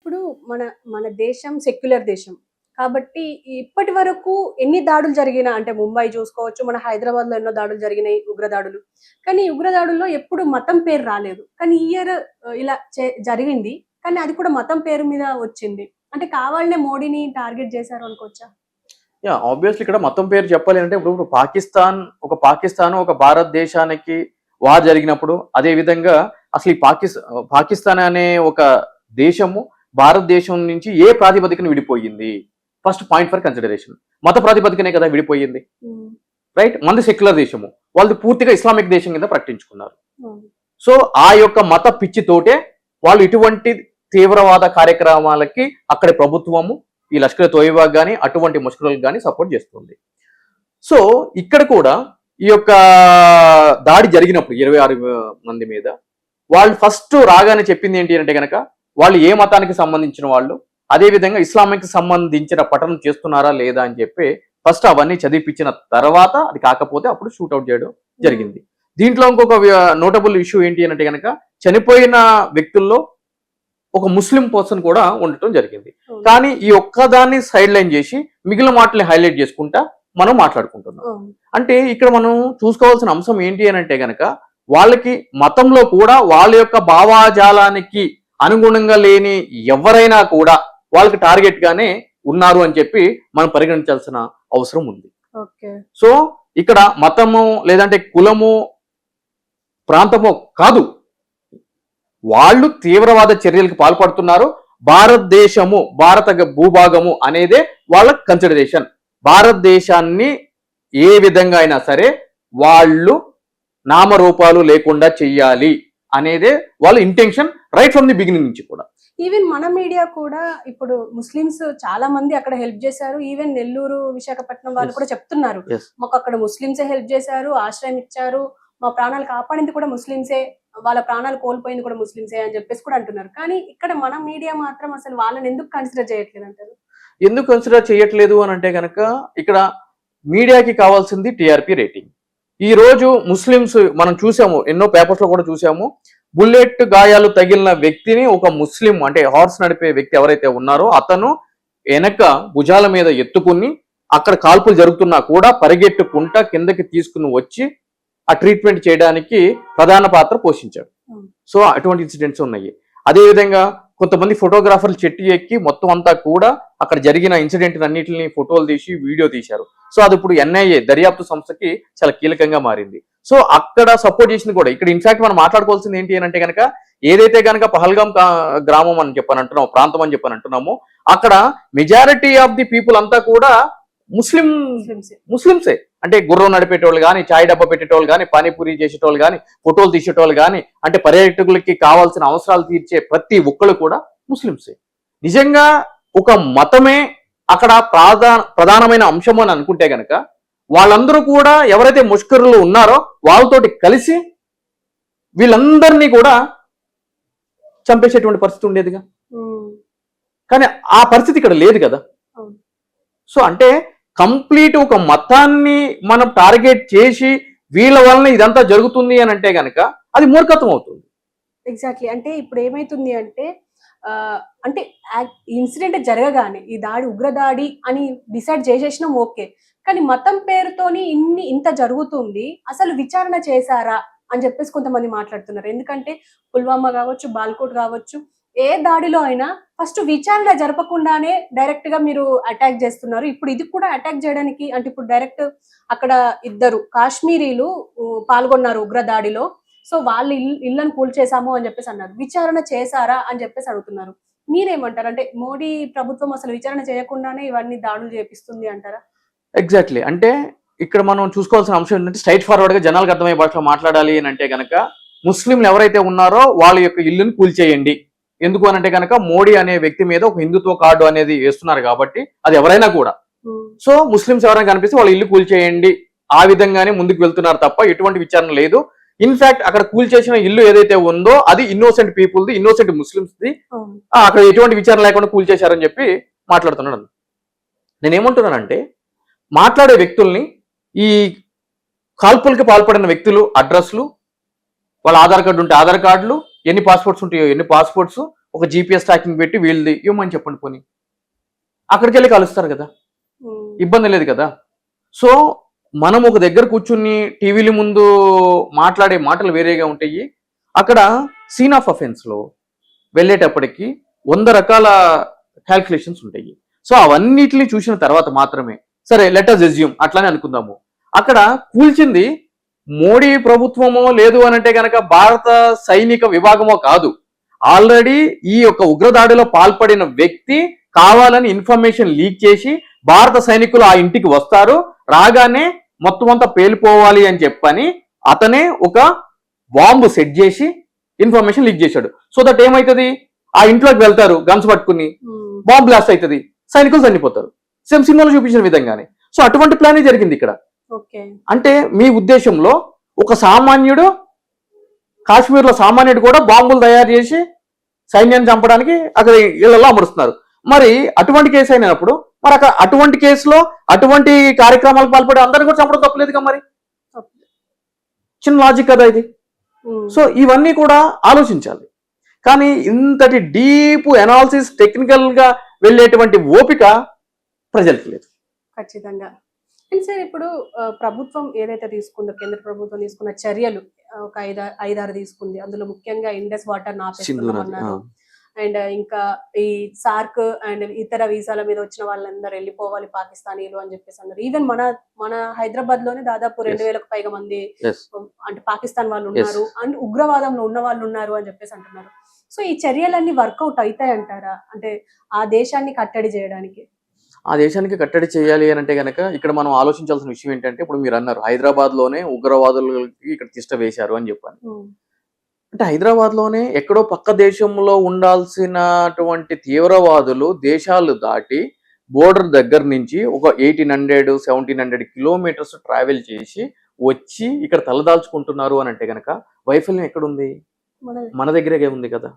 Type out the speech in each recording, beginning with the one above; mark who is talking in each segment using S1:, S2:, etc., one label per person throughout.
S1: ఇప్పుడు మన మన దేశం సెక్యులర్ దేశం. కాబట్టి ఇప్పటి వరకు ఎన్ని దాడులు జరిగినా అంటే ముంబై చూసుకోవచ్చు, మన హైదరాబాద్‌లో ఎన్నో దాడులు జరిగినాయి, ఉగ్రదాడులు. కానీ ఈ ఉగ్రదాడుల్లో ఎప్పుడు మతం పేరు రాలేదు. కానీ ఈ ఇయర్ ఇలా జరిగింది. కానీ అది కూడా మతం పేరు మీద వచ్చింది. అంటే కావాలనే మోడీని టార్గెట్ చేశారు అనుకోవచ్చా?
S2: ఆబ్వియస్లీ ఇక్కడ మతం పేరు చెప్పాలి అంటే ఇప్పుడు పాకిస్తాన్ ఒక భారతదేశానికి వార్ జరిగినప్పుడు అదే విధంగా అసలు ఈ పాకిస్తాన్ అనే ఒక దేశము భారతదేశం నుంచి ఏ ప్రాతిపదికన విడిపోయింది? First point for consideration. మత ప్రాతిపదికనే కదా విడిపోయింది, రైట్? మనది సెక్యులర్ దేశము, వాళ్ళు పూర్తిగా ఇస్లామిక్ దేశం కింద ప్రకటించుకున్నారు. సో ఆ యొక్క మత పిచ్చితోటే వాళ్ళు ఇటువంటి తీవ్రవాద కార్యక్రమాలకి అక్కడి ప్రభుత్వము ఈ లష్కర్ తోయిబా కానీ అటువంటి ముష్కరులకు కానీ సపోర్ట్ చేస్తుంది. సో ఇక్కడ కూడా ఈ యొక్క దాడి జరిగినప్పుడు 26 మంది మీద వాళ్ళు ఫస్ట్ రాగానే చెప్పింది ఏంటి అంటే కనుక వాళ్ళు ఏ మతానికి సంబంధించిన వాళ్ళు, అదేవిధంగా ఇస్లామిక్ సంబంధించిన పఠనం చేస్తున్నారా లేదా అని చెప్పి ఫస్ట్ అవన్నీ చదివిపించిన తర్వాత అది కాకపోతే అప్పుడు షూట్అవుట్ చేయడం జరిగింది. దీంట్లో ఇంకొక నోటబుల్ ఇష్యూ ఏంటి అంటే కనుక చనిపోయిన వ్యక్తుల్లో ఒక ముస్లిం పర్సన్ కూడా ఉండటం జరిగింది. కానీ ఈ ఒక్కదాన్ని సైడ్ లైన్ చేసి మిగిలిన మాటల్ని హైలైట్ చేసుకుంటా మనం మాట్లాడుకుంటున్నాం. అంటే ఇక్కడ మనం చూసుకోవాల్సిన అంశం ఏంటి అని అంటే గనక వాళ్ళకి మతంలో కూడా వాళ్ళ యొక్క భావాజాలానికి అనుగుణంగా లేని ఎవరైనా కూడా వాళ్ళకి టార్గెట్ గానే ఉన్నారు అని చెప్పి మనం పరిగణించాల్సిన అవసరం ఉంది. సో ఇక్కడ మతము లేదంటే కులము ప్రాంతము కాదు, వాళ్ళు తీవ్రవాద చర్యలకు పాల్పడుతున్నారు. భారతదేశము, భారత భూభాగము అనేదే వాళ్ళ కన్సిడరేషన్. భారతదేశాన్ని ఏ విధంగా అయినా సరే వాళ్ళు నామరూపాలు లేకుండా చెయ్యాలి అనేదే వాళ్ళ intention right from the beginning నుంచి కూడా.
S1: ఈవెన్ మన మీడియా కూడా ఇప్పుడు ముస్లిమ్స్ చాలా మంది అక్కడ హెల్ప్ చేశారు. ఈవెన్ నెల్లూరు, విశాఖపట్నం వాళ్ళు కూడా చెప్తున్నారు, మాకు అక్కడ ముస్లిమ్సే హెల్ప్ చేశారు, ఆశ్రయం ఇచ్చారు, మా ప్రాణాలు కాపాడింది కూడా ముస్లిమ్సే, వాళ్ళ ప్రాణాలు కోల్పోయింది కూడా ముస్లిమ్సే అని చెప్పేసి కూడా అంటున్నారు. కానీ ఇక్కడ మన మీడియా మాత్రం అసలు వాళ్ళని ఎందుకు కన్సిడర్ చేయట్లేదు అంటారు?
S2: ఎందుకు కన్సిడర్ చేయట్లేదు అని అంటే కనుక ఇక్కడ మీడియాకి కావాల్సింది టీఆర్పీ రేటింగ్. ఈ రోజు ముస్లిమ్స్ మనం చూసాము, ఎన్నో పేపర్స్ లో కూడా చూసాము, బుల్లెట్ గాయాలు తగిలిన వ్యక్తిని ఒక ముస్లిం అంటే హార్స్ నడిపే వ్యక్తి ఎవరైతే ఉన్నారో అతను వెనక భుజాల మీద ఎత్తుకుని అక్కడ కాల్పులు జరుగుతున్నా కూడా పరిగెట్టుకుంటా కిందకి తీసుకుని వచ్చి ఆ ట్రీట్మెంట్ చేయడానికి ప్రధాన పాత్ర పోషించాడు. సో అటువంటి ఇన్సిడెంట్స్ ఉన్నాయి. అదేవిధంగా కొంతమంది ఫోటోగ్రాఫర్లు చెట్టు ఎక్కి మొత్తం అంతా కూడా అక్కడ జరిగిన ఇన్సిడెంట్ అన్నిటిని ఫోటోలు తీసి వీడియో తీశారు. సో అది ఇప్పుడు ఎన్ఐఏ దర్యాప్తు సంస్థకి చాలా కీలకంగా మారింది. సో అక్కడ సపోర్ట్ చేసింది కూడా. ఇక్కడ ఇన్ఫాక్ట్ మనం మాట్లాడుకోవాల్సింది ఏంటి అని అంటే కనుక ఏదైతే కనుక పహల్గాం గ్రామం అని చెప్పని అంటున్నాము, ప్రాంతం అని చెప్పని అంటున్నాము, అక్కడ మెజారిటీ ఆఫ్ ది పీపుల్ అంతా కూడా ముస్లింసే. అంటే గుర్రం నడిపేటోళ్ళు కానీ, చాయ్ డబ్బా పెట్టేటోళ్ళు కానీ, పానీపూరి చేసేటోళ్ళు కానీ, ఫోటోలు తీసేటోళ్ళు కానీ, అంటే పర్యాటకులకి కావాల్సిన అవసరాలు తీర్చే ప్రతి ఒక్కళ్ళు కూడా ముస్లింసే. నిజంగా ఒక మతమే అక్కడ ప్రధానమైన అంశం అని అనుకుంటే గనక వాళ్ళందరూ కూడా ఎవరైతే ముష్కరులు ఉన్నారో వాళ్ళతోటి కలిసి వీళ్ళందరినీ కూడా చంపేసేటువంటి పరిస్థితి ఉండేదిగా. కానీ ఆ పరిస్థితి ఇక్కడ లేదు కదా. సో అంటే కంప్లీట్ ఒక మతాన్ని మనం టార్గెట్ చేసి వీళ్ళ వలన ఇదంతా జరుగుతుంది అని అంటే గనక అది మూర్ఖత్వం అవుతుంది.
S1: ఎగ్జాక్ట్లీ. అంటే ఇప్పుడు ఏమైతుంది అంటే అంటే ఇన్సిడెంట్ జరగగానే ఈ దాడి ఉగ్రదాడి అని డిసైడ్ చేసేసినాం, ఓకే. కానీ మతం పేరుతోని ఇంత జరుగుతుంది, అసలు విచారణ చేశారా అని చెప్పేసి కొంతమంది మాట్లాడుతున్నారు. ఎందుకంటే పుల్వామా కావచ్చు, బాల్కోట్ కావచ్చు, ఏ దాడిలో అయినా ఫస్ట్ విచారణ జరపకుండానే డైరెక్ట్ గా మీరు అటాక్ చేస్తున్నారు. ఇప్పుడు ఇది కూడా అటాక్ చేయడానికి అంటే ఇప్పుడు డైరెక్ట్ అక్కడ 2 కాశ్మీరీలు పాల్గొన్నారు ఉగ్రదాడిలో. సో వాళ్ళ ఇళ్లను కూల్చేశాము అని చెప్పేసి అన్నారు. విచారణ చేశారా అని చెప్పేసి అడుగుతున్నారు. మీరేమంటారు? అంటే మోడీ ప్రభుత్వం అసలు విచారణ చేయకుండానే ఇవన్నీ దాడులు చేపిస్తుంది అంటారా?
S2: ఎగ్జాక్ట్లీ. అంటే ఇక్కడ మనం చూసుకోవాల్సిన అంశం ఏంటంటే స్ట్రైట్ ఫార్వర్డ్ గా జనాలకు అర్థమయ్యే భాషలో మాట్లాడాలి అని అంటే కనుక ముస్లింలు ఎవరైతే ఉన్నారో వాళ్ళ యొక్క ఇల్లును కూల్చేయండి. ఎందుకు అని అంటే కనుక మోడీ అనే వ్యక్తి మీద ఒక హిందుత్వ కార్డు అనేది వేస్తున్నారు కాబట్టి అది ఎవరైనా కూడా. సో ముస్లింస్ ఎవరైనా కనిపిస్తే వాళ్ళ ఇల్లు కూల్చేయండి ఆ విధంగానే ముందుకు వెళ్తున్నారు తప్ప ఎటువంటి విచారణ లేదు. ఇన్ఫాక్ట్ అక్కడ కూల్చేసిన ఇల్లు ఏదైతే ఉందో అది ఇన్నోసెంట్ పీపుల్ది, ఇన్నోసెంట్ ముస్లిమ్స్ది. అక్కడ ఎటువంటి విచారణ లేకుండా కూల్చేశారని చెప్పి మాట్లాడుతున్నాడు. నేనేమంటున్నానంటే మాట్లాడే వ్యక్తుల్ని, ఈ కాల్పులకి పాల్పడిన వ్యక్తులు అడ్రస్లు, వాళ్ళ ఆధార్ కార్డు ఉంటే ఆధార్ కార్డులు, ఎన్ని పాస్పోర్ట్స్ ఉంటాయో ఎన్ని పాస్పోర్ట్స్, ఒక GPS ట్రాకింగ్ పెట్టి వీళ్ళది ఇవ్వమని చెప్పండి పోనీ, అక్కడికి వెళ్ళి కలుస్తారు కదా, ఇబ్బంది లేదు కదా. సో మనం ఒక దగ్గర కూర్చుని టీవీల ముందు మాట్లాడే మాటలు వేరేగా ఉంటాయి, అక్కడ సీన్ ఆఫ్ అఫెన్స్ లో వెళ్ళేటప్పటికి 100 రకాల క్యాల్కులేషన్స్ ఉంటాయి. సో అవన్నిటిని చూసిన తర్వాత మాత్రమే సరే లెట్ అస్ అస్యూమ్ అట్లానే అనుకుందాము, అక్కడ కూల్చింది మోడీ ప్రభుత్వమో లేదు అనంటే గనక భారత సైనిక విభాగమో కాదు, ఆల్రెడీ ఈ యొక్క ఉగ్రదాడిలో పాల్పడిన వ్యక్తి కావాలని ఇన్ఫర్మేషన్ లీక్ చేసి భారత సైనికులు ఆ ఇంటికి వస్తారు, రాగానే మొత్తం అంతా పేలిపోవాలి అని చెప్పని అతనే ఒక బాంబు సెట్ చేసి ఇన్ఫర్మేషన్ లీక్ చేశాడు. సో దట్ ఏమవుతుంది, ఆ ఇంట్లోకి వెళ్తారు గన్స్ పట్టుకుని, బాంబ్ బ్లాస్ట్ అవుతుంది, సైనికులు చనిపోతారు, సేమ్ సినిమాలో చూపించిన విధంగానే. సో అటువంటి ప్లానే జరిగింది ఇక్కడ. అంటే మీ ఉద్దేశంలో ఒక సామాన్యుడు, కాశ్మీర్లో సామాన్యుడు కూడా బాంబులు తయారు చేసి సైన్యాన్ని చంపడానికి అక్కడ ఇళ్లలో అమరుస్తున్నారు. మరి అటువంటి కేసు అయినప్పుడు మరి అక్కడ అటువంటి కేసులో అటువంటి కార్యక్రమాలకు పాల్పడే అందరినీ కూడా చంపడం తప్పలేదుగా మరి, చిన్న లాజిక్ కదా ఇది. సో ఇవన్నీ కూడా ఆలోచించాలి, కానీ ఇంతటి డీప్ అనాలిసిస్ టెక్నికల్ గా వెళ్ళేటువంటి ఓపిక ప్రజలకు లేదు.
S1: ఖచ్చితంగా. అండ్ సార్ ఇప్పుడు ప్రభుత్వం ఏదైతే తీసుకుందో, కేంద్ర ప్రభుత్వం తీసుకున్న చర్యలు ఒక 5-6 తీసుకుంది, అందులో ముఖ్యంగా ఇండస్ వాటర్ నాపేస్తున్నారు, అండ్ ఇంకా ఈ సార్క్ అండ్ ఇతర వీసాల మీద వచ్చిన వాళ్ళందరూ వెళ్ళిపోవాలి పాకిస్తానీలు అని చెప్పేసి అన్నారు. ఈవెన్ మన హైదరాబాద్ లోనే దాదాపు 2000కు పైగా మంది అంటే పాకిస్తాన్ వాళ్ళు ఉన్నారు అండ్ ఉగ్రవాదంలో ఉన్న వాళ్ళు ఉన్నారు అని చెప్పేసి అంటున్నారు. సో ఈ చర్యలన్నీ వర్కౌట్ అవుతాయి అంటారా, అంటే ఆ దేశాన్ని కట్టడి చేయడానికి?
S2: ఆ దేశానికి కట్టడి చేయాలి అని అంటే కనుక ఇక్కడ మనం ఆలోచించాల్సిన విషయం ఏంటంటే, ఇప్పుడు మీరు అన్నారు హైదరాబాద్ లోనే ఉగ్రవాదులకి ఇక్కడ తిష్ట వేశారు అని చెప్పాను. అంటే హైదరాబాద్ లోనే ఎక్కడో పక్క దేశంలో ఉండాల్సినటువంటి తీవ్రవాదులు దేశాలు దాటి బోర్డర్ దగ్గర నుంచి ఒక 1800-1700 కిలోమీటర్స్ ట్రావెల్ చేసి వచ్చి ఇక్కడ తలదాల్చుకుంటున్నారు అని అంటే గనక వైఫల్యం ఎక్కడుంది? మన దగ్గరే ఉంది కదా.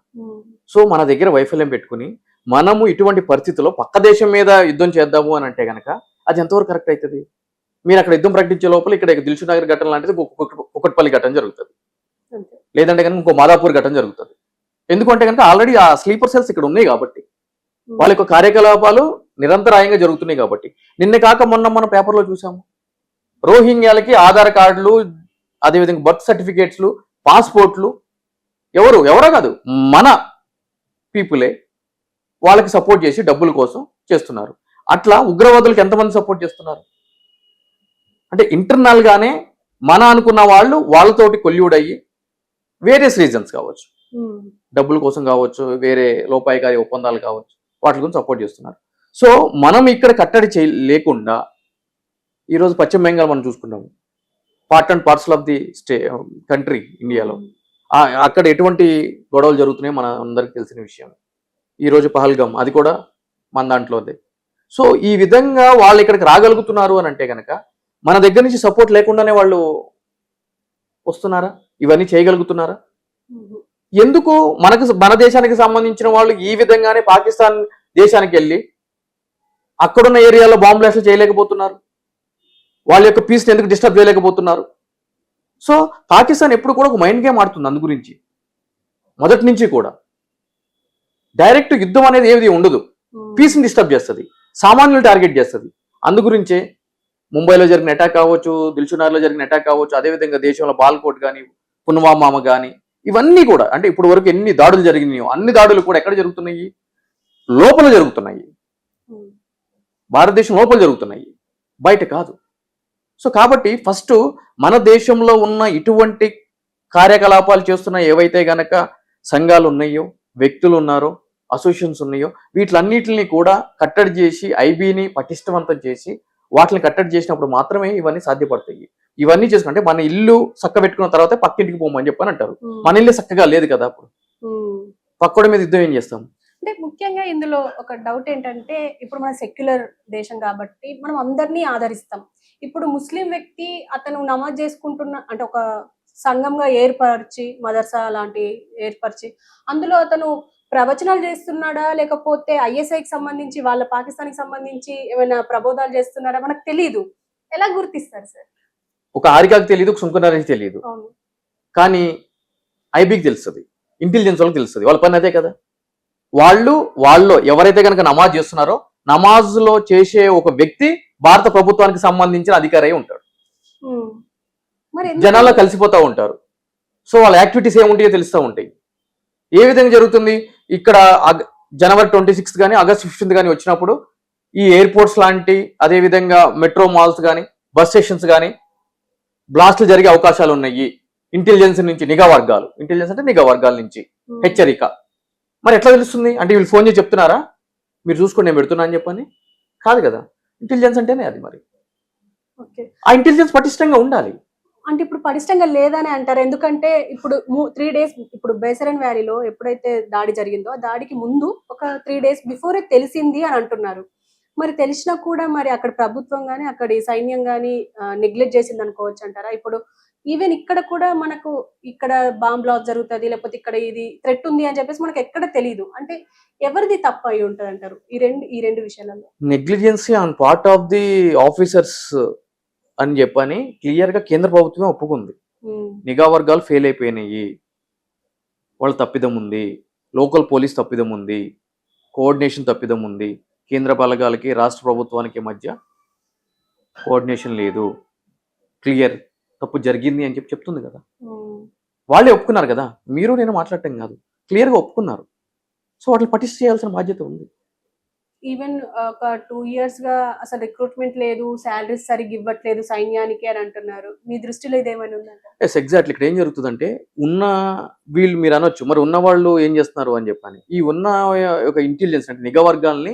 S2: సో మన దగ్గర వైఫల్యం పెట్టుకుని మనము ఇటువంటి పరిస్థితుల్లో పక్క దేశం మీద యుద్ధం చేద్దాము అని అంటే గనక అది ఎంతవరకు కరెక్ట్ అవుతుంది? మీరు అక్కడ యుద్ధం ప్రకటించే లోపల ఇక్కడ దిల్సుఖ్నగర్ ఘటన లాంటిది కుకట్పల్లి ఘటన జరుగుతుంది, లేదంటే కనుక ఇంకో మాదాపూర్ ఘటన జరుగుతుంది. ఎందుకంటే కనుక ఆల్రెడీ ఆ స్లీపర్ సెల్స్ ఇక్కడ ఉన్నాయి కాబట్టి, వాళ్ళ యొక్క కార్యకలాపాలు నిరంతరాయంగా జరుగుతున్నాయి కాబట్టి. నిన్న కాక మొన్న మన పేపర్లో చూసాము, రోహింగ్యాలకి ఆధార్ కార్డులు, అదేవిధంగా బర్త్ సర్టిఫికేట్స్లు, పాస్పోర్ట్లు ఎవరో కాదు మన పీపులే వాళ్ళకి సపోర్ట్ చేసి డబ్బుల కోసం చేస్తున్నారు. అట్లా ఉగ్రవాదులకు ఎంతమంది సపోర్ట్ చేస్తున్నారు అంటే ఇంటర్నల్ గానే మన అనుకున్న వాళ్ళు వాళ్ళతోటి కొల్యూడయ్యి వేరియస్ రీజన్స్ కావచ్చు, డబ్బుల కోసం కావచ్చు, వేరే లోపాయికారి ఒప్పందాలు కావచ్చు, వాటి గురించి సపోర్ట్ చేస్తున్నారు. సో మనం ఇక్కడ కట్టడి లేకుండా ఈరోజు పశ్చిమ బెంగాల్ మనం చూసుకున్నాము, part and parcel of the country ఇండియాలో. అక్కడ ఎటువంటి గొడవలు జరుగుతున్నాయో మన అందరికి తెలిసిన విషయం. ఈరోజు పహల్గామ్ అది కూడా మన దాంట్లోదే. సో ఈ విధంగా వాళ్ళు ఇక్కడికి రాగలుగుతున్నారు అని అంటే కనుక మన దగ్గర నుంచి సపోర్ట్ లేకుండానే వాళ్ళు వస్తున్నారా? ఇవన్నీ చేయగలుగుతున్నారా? ఎందుకు మన దేశానికి సంబంధించిన వాళ్ళు ఈ విధంగానే పాకిస్తాన్ దేశానికి వెళ్ళి అక్కడున్న ఏరియాలో బాంబ్ బ్లాస్ట్లు చేయలేకపోతున్నారు? వాళ్ళ యొక్క పీస్ని ఎందుకు డిస్టర్బ్ చేయలేకపోతున్నారు? సో పాకిస్తాన్ ఎప్పుడు కూడా ఒక మైండ్ గేమ్ ఆడుతుంది. అందు గురించి మొదటి నుంచి కూడా డైరెక్ట్ యుద్ధం అనేది ఏది ఉండదు, పీస్ని డిస్టర్బ్ చేస్తుంది, సామాన్యులు టార్గెట్ చేస్తుంది. అందు గురించే ముంబైలో జరిగిన అటాక్ కావచ్చు, దిల్సుఖ్నగర్లో జరిగిన అటాక్ కావచ్చు, అదేవిధంగా దేశంలో బాల్కోట్ కానీ, పుల్వామా కానీ, ఇవన్నీ కూడా అంటే ఇప్పుడు వరకు ఎన్ని దాడులు జరిగినాయో అన్ని దాడులు కూడా ఎక్కడ జరుగుతున్నాయి? లోపల జరుగుతున్నాయి, భారతదేశం లోపల జరుగుతున్నాయి, బయట కాదు. సో కాబట్టి ఫస్ట్ మన దేశంలో ఉన్న ఇటువంటి కార్యకలాపాలు చేస్తున్న ఏవైతే గనక సంఘాలు ఉన్నాయో, వ్యక్తులు ఉన్నారో, అసోసియేషన్స్ ఉన్నాయో, వీటిలన్నిటిని కూడా కట్టడి చేసి ఐబీని పటిష్టవంతం చేసి వాటిని కట్టడి చేసినప్పుడు మాత్రమే ఇవన్నీ సాధ్యపడతాయి. ఇవన్నీ చేసుకుంటే మన ఇల్లు చక్క పెట్టుకున్న తర్వాత పక్కింటికి పోమని చెప్పని అంటారు. మన ఇల్లు చక్కగా లేదు కదా, అప్పుడు పక్కడి మీద యుద్ధం ఏం చేస్తాం?
S1: అంటే ముఖ్యంగా ఇందులో ఒక డౌట్ ఏంటంటే, ఇప్పుడు మన సెక్యులర్ దేశం కాబట్టి మనం అందరినీ ఆదరిస్తాం. ఇప్పుడు ముస్లిం వ్యక్తి అతను నమాజ్ చేసుకుంటున్న అంటే ఒక సంఘంగా ఏర్పరిచి, మదర్సా లాంటి ఏర్పరిచి అందులో అతను ప్రవచనాలు చేస్తున్నాడా, లేకపోతే ఐఎస్ఐకి సంబంధించి వాళ్ళ పాకిస్తాన్కి సంబంధించి ఏమైనా ప్రబోధాలు చేస్తున్నాడా మనకు తెలియదు. ఎలా గుర్తిస్తారు సార్?
S2: ఒక ఆరికాకి తెలియదు, ఒక సుంకనారికి తెలియదు, కానీ ఐబీకి తెలుస్తుంది, ఇంటెలిజెన్స్ వాళ్ళకి తెలుస్తుంది. వాళ్ళ పని అదే కదా. వాళ్ళు ఎవరైతే కనుక నమాజ్ చేస్తున్నారో నమాజ్ లో చేసే ఒక వ్యక్తి భారత ప్రభుత్వానికి సంబంధించిన అధికారి అయి ఉంటాడు.
S1: మరి
S2: జనాల్లో కలిసిపోతూ ఉంటారు. సో వాళ్ళ యాక్టివిటీస్ ఏముంటాయో తెలుస్తూ ఉంటాయి. ఏ విధంగా జరుగుతుంది ఇక్కడ జనవరి 26 కానీ ఆగస్ట్ 15 కానీ వచ్చినప్పుడు ఈ ఎయిర్పోర్ట్స్ లాంటి అదేవిధంగా మెట్రో మాల్స్ కానీ బస్ స్టేషన్స్ కానీ బ్లాస్ట్లు జరిగే అవకాశాలు ఉన్నాయి. ఇంటెలిజెన్స్ నుంచి నిఘా వర్గాలు, ఇంటెలిజెన్స్ అంటే నిఘా వర్గాల నుంచి హెచ్చరిక. మరి ఎట్లా తెలుస్తుంది అంటే వీళ్ళు ఫోన్ చేసి చెప్తున్నారా మీరు చూసుకోండి నేను పెడుతున్నా అని చెప్పని? కాదు కదా, ఇంటెలిజెన్స్ అంటేనే అది. మరి ఆ ఇంటెలిజెన్స్ పటిష్టంగా ఉండాలి.
S1: అంటే ఇప్పుడు పటిష్టంగా లేదని అంటారు. ఎందుకంటే ఇప్పుడు 3 days ఇప్పుడు బేసరన్ వ్యాలీలో ఎప్పుడైతే దాడి జరిగిందో ఆ దాడికి ముందు ఒక 3 days బిఫోరే తెలిసింది అని అంటున్నారు. మరి తెలిసినా కూడా మరి అక్కడ ప్రభుత్వం గానీ అక్కడి సైన్యం గానీ నెగ్లెక్ట్ చేసింది అనుకోవచ్చు అంటారా? ఇప్పుడు ఈవెన్ ఇక్కడ కూడా మనకు ఇక్కడ బాంబ్ బ్లాస్ట్ జరుగుతుంది, లేకపోతే ఇక్కడ ఇది థ్రెట్ ఉంది అని చెప్పేసి మనకు ఎక్కడ తెలియదు. అంటే ఎవరిది తప్పు అయి ఉంటది అంటారు ఈ రెండు విషయాలలో?
S2: Negligence on part of the officers అని చెప్పని క్లియర్ గా కేంద్ర ప్రభుత్వమే ఒప్పుకుంది. నిఘా వర్గాలు ఫెయిల్ అయిపోయినాయి, వాళ్ళ తప్పిదం ఉంది, లోకల్ పోలీస్ తప్పిదం ఉంది, కోఆర్డినేషన్ తప్పిదం ఉంది, కేంద్ర బలగాలకి రాష్ట్ర ప్రభుత్వానికి మధ్య కోఆర్డినేషన్ లేదు, క్లియర్ తప్పు జరిగింది అని చెప్తుంది కదా. వాళ్ళే ఒప్పుకున్నారు కదా, మీరు నేను మాట్లాడటం కాదు, క్లియర్గా ఒప్పుకున్నారు. సో వాటిని పటిష్ట చేయాల్సిన బాధ్యత ఉంది.
S1: ఈవెన్ ఒక 2 years గా అసలు రిక్రూట్మెంట్ లేదు, శాలరీస్ సరిగ్గా ఇవ్వట్లేదు సైన్యానికి అని అంటున్నారు. మీ దృష్టిలో ఇదేమైనా ఉందంట?
S2: Yes, exactly. ఇక్కడ ఏం జరుగుతుందంటే ఉన్న వీళ్ళు మీరు అనొచ్చు మరి ఉన్న వాళ్ళు ఏం చేస్తున్నారు అని చెప్పని. ఈ ఉన్న ఒక ఇంటెలిజెన్స్ అంటే నిఘా వర్గాల్ని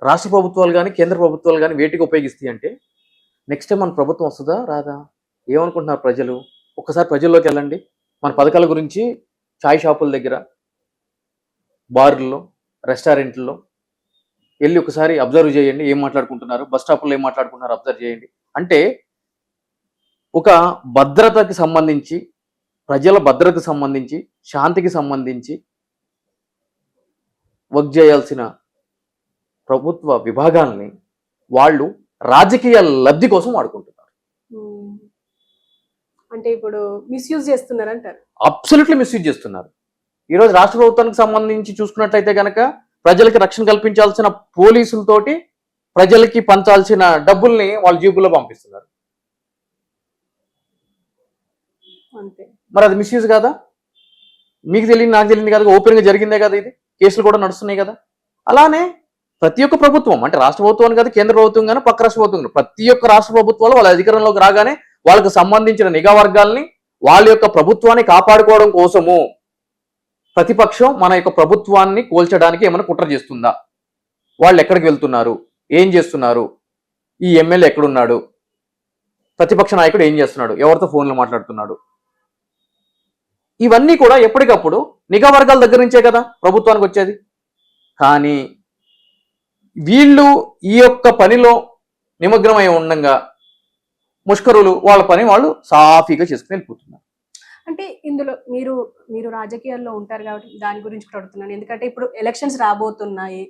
S2: రాష్ట్ర ప్రభుత్వాలు కానీ కేంద్ర ప్రభుత్వాలు కానీ వేటికి ఉపయోగిస్తాయి అంటే నెక్స్ట్ టైం మన ప్రభుత్వం వస్తుందా రాదా ఏమనుకుంటున్నారు ప్రజలు? ఒక్కసారి ప్రజల్లోకి వెళ్ళండి. మన పథకాల గురించి చాయ్ షాపుల దగ్గర, బార్లలో, రెస్టారెంట్లో వెళ్ళి ఒకసారి అబ్జర్వ్ చేయండి ఏం మాట్లాడుకుంటున్నారు, బస్ స్టాప్లో ఏం మాట్లాడుకుంటున్నారు అబ్జర్వ్ చేయండి. అంటే ఒక భద్రతకి సంబంధించి, ప్రజల భద్రతకు సంబంధించి, శాంతికి సంబంధించి వర్క్ చేయాల్సిన ప్రభుత్వ విభాగాల్ని వాళ్ళు రాజకీయ లబ్ధి కోసం వాడుకుంటున్నారు.
S1: అంటే ఇప్పుడు మిస్యూజ్ చేస్తున్నారు అంటారు?
S2: అబ్సల్యూట్లీ మిస్యూజ్ చేస్తున్నారు. ఈరోజు రాష్ట్ర ప్రభుత్వానికి సంబంధించి చూసుకున్నట్లయితే కనుక ప్రజలకి రక్షణ కల్పించాల్సిన పోలీసులతోటి ప్రజలకి పంచాల్సిన డబ్బుల్ని వాళ్ళ జేబుల్లో పంపిస్తున్నారు.
S1: అంతే.
S2: మరి అది మిస్యూజ్ కాదా? మీకు తెలియదు నాకు తెలియదు కదా, ఓపెన్ గా జరిగిందే కదా, ఇది కేసులు కూడా నడుస్తున్నాయి కదా. అలానే ప్రతి ఒక్క ప్రభుత్వం అంటే రాష్ట్ర ప్రభుత్వం కాదు, కేంద్ర ప్రభుత్వం కానీ పక్క రాష్ట్ర ప్రభుత్వం కానీ ప్రతి ఒక్క రాష్ట్ర ప్రభుత్వాలు వాళ్ళ అధికారంలోకి రాగానే వాళ్ళకు సంబంధించిన నిఘా వర్గాల్ని వాళ్ళ యొక్క ప్రభుత్వాన్ని కాపాడుకోవడం కోసము ప్రతిపక్షం మన యొక్క ప్రభుత్వాన్ని కోల్చడానికి ఏమైనా కుట్ర చేస్తుందా, వాళ్ళు ఎక్కడికి వెళ్తున్నారు, ఏం చేస్తున్నారు, ఈ ఎమ్మెల్యే ఎక్కడున్నాడు, ప్రతిపక్ష నాయకుడు ఏం చేస్తున్నాడు, ఎవరితో ఫోన్లో మాట్లాడుతున్నాడు, ఇవన్నీ కూడా ఎప్పటికప్పుడు నిఘా వర్గాల దగ్గర నుంచే కదా ప్రభుత్వానికి వచ్చేది. కానీ వీళ్ళు ఈ యొక్క పనిలో నిమగ్నమై ఉండగా ముష్కరులు వాళ్ళ పని వాళ్ళు సాఫీగా చేసుకుని వెళ్ళిపోతున్నారు.
S1: అంటే ఇందులో మీరు రాజకీయాల్లో ఉంటారు కాబట్టి దాని గురించి కూడా అడుగుతున్నాను. ఎందుకంటే ఇప్పుడు ఎలక్షన్స్ రాబోతున్నాయి,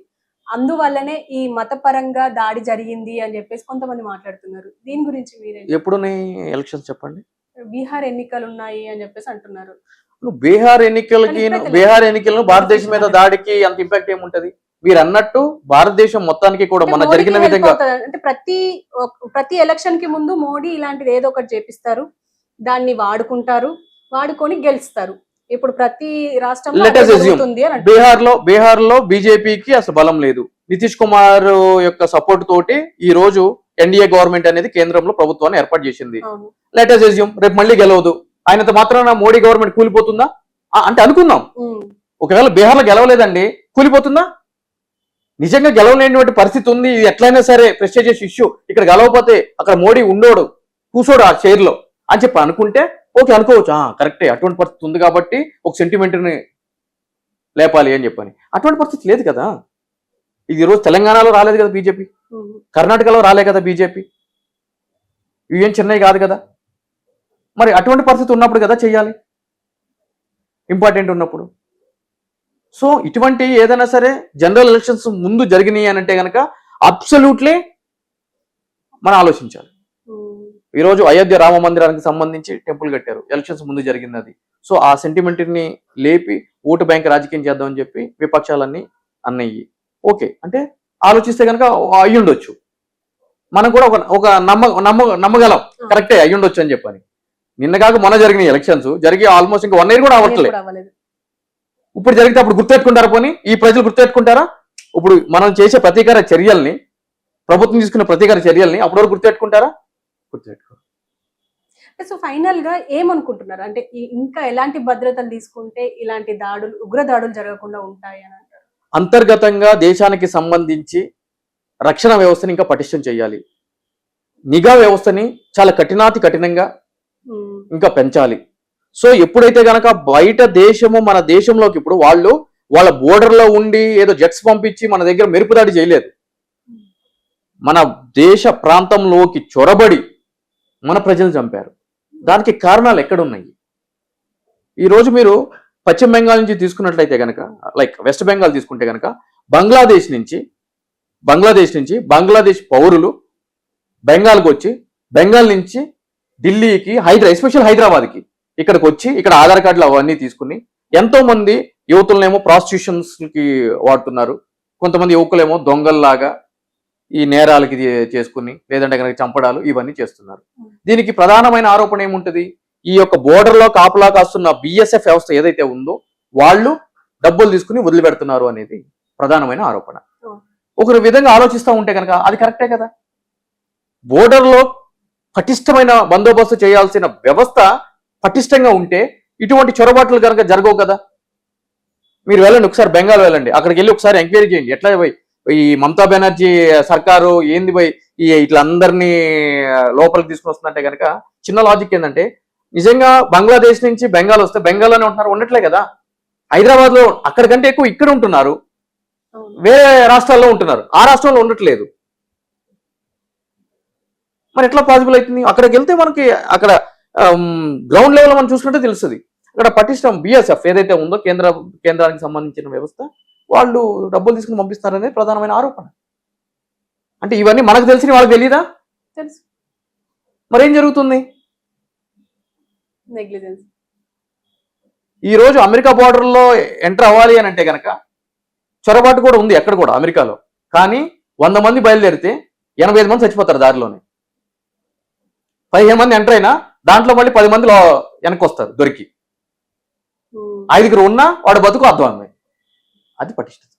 S1: అందువల్లనే ఈ మతపరంగా దాడి జరిగింది అని చెప్పేసి కొంతమంది మాట్లాడుతున్నారు. దీని గురించి మీరే
S2: ఎప్పుడు ఎలక్షన్స్ చెప్పండి?
S1: బీహార్ ఎన్నికలు ఉన్నాయి అని చెప్పేసి అంటున్నారు.
S2: బీహార్ ఎన్నికలను భారతదేశం మీద దాడికి అంత ఇంపాక్ట్ ఏముంటది? మీరు అన్నట్టు భారతదేశం మొత్తానికి కూడా మన జరిగిన విధంగా
S1: అంటే ప్రతి ఎలక్షన్ కి ముందు మోడీ ఇలాంటిది ఏదో ఒకటి చేపిస్తారు, దాన్ని వాడుకొని గెలుస్తారు. ఇప్పుడు ప్రతి రాష్ట్రంలో
S2: బీహార్ లో బీజేపీకి అసలు బలం లేదు. నితీష్ కుమార్ యొక్క సపోర్ట్ తోటి ఈ రోజు ఎన్డీఏ గవర్నమెంట్ అనేది కేంద్రంలో ప్రభుత్వాన్ని ఏర్పాటు చేసింది. లెటర్స్ అజ్యూమ్ రేపు మళ్ళీ గెలవదు, ఆయనంత మాత్రాన మోడీ గవర్నమెంట్ కూలిపోతుందా అంటే అనుకుందాం. ఒకవేళ బీహార్ లో గెలవలేదండి, కూలిపోతుందా? నిజంగా గెలవలేనటువంటి పరిస్థితి ఉంది, ఇది ఎట్లయినా సరే ప్రెస్టీజియస్ ఇష్యూ, ఇక్కడ గెలవకపోతే అక్కడ మోడీ ఉండోడు కూర్చోడు ఆ చైర్ లో అని చెప్పి అనుకుంటే ఓకే అనుకోవచ్చు, కరెక్టే అటువంటి పరిస్థితి ఉంది కాబట్టి ఒక సెంటిమెంట్ని లేపాలి అని చెప్పని. అటువంటి పరిస్థితి లేదు కదా. ఇది ఈరోజు తెలంగాణలో రాలేదు కదా బీజేపీ, కర్ణాటకలో రాలే కదా బీజేపీ, ఇవేం చెన్నై కాదు కదా. మరి అటువంటి పరిస్థితి ఉన్నప్పుడు కదా చెయ్యాలి, ఇంపార్టెంట్ ఉన్నప్పుడు. సో ఇటువంటి ఏదైనా సరే జనరల్ ఎలక్షన్స్ ముందు జరిగినాయి అని అంటే కనుక అబ్సల్యూట్లీ మనం ఆలోచించాలి. ఈరోజు అయోధ్య రామ మందిరానికి సంబంధించి టెంపుల్ కట్టారు, ఎలక్షన్స్ ముందు జరిగింది అది. సో ఆ సెంటిమెంట్ని లేపి ఓటు బ్యాంక్ రాజకీయం చేద్దామని చెప్పి విపక్షాలన్నీ అన్నయ్యి. ఓకే అంటే ఆలోచిస్తే కనుక అయ్యుండొచ్చు, మనం కూడా ఒక నమ్మగలం కరెక్టే అయ్యుండొచ్చు అని చెప్పని. నిన్న కాక మొన్న జరిగిన ఎలక్షన్స్ జరిగి ఆల్మోస్ట్ ఇంకా 1 year కూడా అవ్వట్లేదు. ఇప్పుడు జరిగితే అప్పుడు గుర్తెట్టుకుంటారా? పోనీ ఈ ప్రజలు గుర్తెట్టుకుంటారా? ఇప్పుడు మనం చేసే ప్రతీకార చర్యల్ని, ప్రభుత్వం తీసుకున్న ప్రతీకార చర్యల్ని అప్పటి వరకు గుర్తెట్టుకుంటారా? గుర్తుపెట్టుకో.
S1: సో ఫైనల్ గా ఏమనుకుంటున్నారు అంటే ఇంకా ఎలాంటి భద్రతలు తీసుకుంటే ఇలాంటి దాడులు, ఉగ్ర దాడులు జరగకుండా ఉంటాయి అని అంటారు?
S2: అంతర్గతంగా దేశానికి సంబంధించి రక్షణ వ్యవస్థని ఇంకా పటిష్టం చేయాలి. నిఘా వ్యవస్థని చాలా కఠినంగా ఇంకా పెంచాలి. సో ఎప్పుడైతే గనక బయట దేశము మన దేశంలోకి ఇప్పుడు వాళ్ళ బోర్డర్లో ఉండి ఏదో జెట్స్ పంపించి మన దగ్గర మెరుపుదాడి చేయలేదు. మన దేశ ప్రాంతంలోకి చొరబడి మన ప్రజలు చంపారు. దానికి కారణాలు ఎక్కడున్నాయి? ఈరోజు మీరు పశ్చిమ బెంగాల్ నుంచి తీసుకున్నట్లయితే కనుక, లైక్ వెస్ట్ బెంగాల్ తీసుకుంటే కనుక, బంగ్లాదేశ్ నుంచి బంగ్లాదేశ్ పౌరులు బెంగాల్కి వచ్చి, బెంగాల్ నుంచి ఢిల్లీకి, ఎస్పెషల్ హైదరాబాద్కి ఇక్కడికి వచ్చి ఇక్కడ ఆధార్ కార్డులు అవన్నీ తీసుకుని ఎంతో మంది యువతులనేమో ప్రాస్టిట్యూషన్స్కి వాడుతున్నారు. కొంతమంది యువకులేమో దొంగల్లాగా ఈ నేరాలకి చేసుకుని, లేదంటే కనుక చంపడాలు ఇవన్నీ చేస్తున్నారు. దీనికి ప్రధానమైన ఆరోపణ ఏముంటుంది? ఈ యొక్క బోర్డర్లో కాపులా కాస్తున్న బిఎస్ఎఫ్ వ్యవస్థ ఏదైతే ఉందో వాళ్ళు డబ్బులు తీసుకుని వదిలిపెడుతున్నారు అనేది ప్రధానమైన ఆరోపణ. ఒక విధంగా ఆలోచిస్తూ ఉంటే కనుక అది కరెక్టే కదా. బోర్డర్లో పటిష్టమైన బందోబస్తు చేయాల్సిన వ్యవస్థ పటిష్టంగా ఉంటే ఇటువంటి చొరబాట్లు కనుక జరగవు కదా. మీరు వెళ్ళండి, ఒకసారి బెంగాల్ వెళ్ళండి, అక్కడికి వెళ్ళి ఒకసారి ఎంక్వైరీ చేయండి. ఎట్లా పోయి ఈ మమతా బెనర్జీ సర్కారు ఏంది పోయి ఇట్లా అందరినీ లోపలికి తీసుకుని వస్తుందంటే కనుక చిన్న లాజిక్ ఏంటంటే, నిజంగా బంగ్లాదేశ్ నుంచి బెంగాల్ వస్తే బెంగాల్లోనే ఉంటున్నారు, ఉండట్లే కదా. హైదరాబాద్ లో అక్కడికంటే ఎక్కువ ఇక్కడ ఉంటున్నారు, వేరే రాష్ట్రాల్లో ఉంటున్నారు, ఆ రాష్ట్రంలో ఉండట్లేదు. మరి ఎట్లా పాసిబుల్ అవుతుంది? అక్కడికి వెళ్తే మనకి అక్కడ గ్రౌండ్ లెవెల్ మనం చూసుకుంటే తెలుస్తుంది. అక్కడ పటిష్టం బిఎస్ఎఫ్ ఏదైతే ఉందో కేంద్రానికి సంబంధించిన వ్యవస్థ, వాళ్ళు డబ్బులు తీసుకుని పంపిస్తారనేది ప్రధానమైన ఆరోపణ. అంటే ఇవన్నీ మనకు తెలిసిన వాళ్ళకి తెలియదా?
S1: తెలుసు.
S2: మరేం జరుగుతుంది?
S1: నెగ్లిజెన్స్.
S2: ఈ రోజు అమెరికా బార్డర్లో ఎంటర్ అవ్వాలి అని అంటే కనుక చొరబాటు కూడా ఉంది ఎక్కడ కూడా అమెరికాలో. కానీ 100 మంది బయలుదేరితే 85 మంది చచ్చిపోతారు దారిలోనే. 15 మంది ఎంటర్ అయినా దాంట్లో మళ్ళీ 10 మంది వెనక్కి వస్తారు దొరికి. 5గురు ఉన్నా వాడు బతుకు అర్థం. అది పటిష్టత.